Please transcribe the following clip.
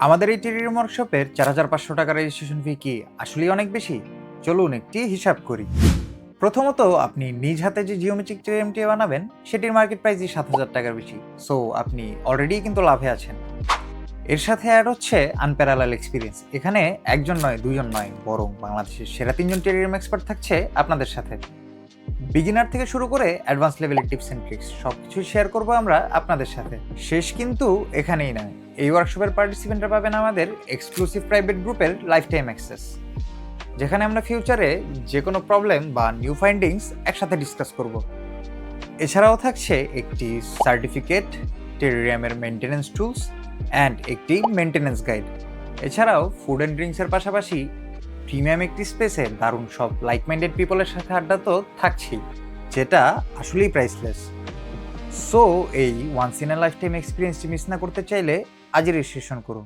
আমাদের এই টেরিয়াম ওয়ার্কশপের ৪,৫০০ টাকা রেজিস্ট্রেশন ফি কি আসলেই অনেক বেশি? চলুন একটি হিসাব করি। প্রথমত আপনি নিজ হাতে যে জিওমেট্রিক টেরিয়ামটি বানাবেন সেটির মার্কেট প্রাইসই ৭,০০০ টাকার বেশি। সো আপনি অলরেডি কিন্তু লাভে আছেন। এর সাথে অ্যাড হচ্ছে আনপ্যারালাল এক্সপিরিয়েন্স। এখানে একজন নয়, দুইজন নয়, বরং বাংলাদেশের সেরা ৩ জন টেরিয়াম এক্সপার্ট থাকছে আপনাদের সাথে। বিগিনার থেকে শুরু করে অ্যাডভান্স লেভেলের টিপস অ্যান্ড ট্রিক্স সবকিছু শেয়ার করব আমরা আপনাদের সাথে। শেষ কিন্তু এখানেই নয়, এই ওয়ার্কশপের পার্টিসিপেন্টরা পাবেন আমাদের এক্সক্লুসিভ প্রাইভেট গ্রুপের লাইফ টাইম অ্যাক্সেস, যেখানে আমরা ফিউচারে যে কোনো প্রবলেম বা নিউ ফাইন্ডিংস একসাথে ডিসকাস করব। এছাড়াও থাকছে একটি সার্টিফিকেট, টেরিয়ামের মেনটেন্যান্স টুলস অ্যান্ড একটি মেনটেন্যান্স গাইড। এছাড়াও ফুড অ্যান্ড ড্রিঙ্কসের পাশাপাশি প্রিমিয়াম একটি স্পেসে দারুণ সব লাইক মাইন্ডেড পিপলের সাথে আড্ডা তো থাকছেই, যেটা আসলেই প্রাইসলেস। সো এই once in a lifetime এক্সপিরিয়েন্সটি মিস না করতে চাইলে আজই রেজিস্ট্রেশন করুন।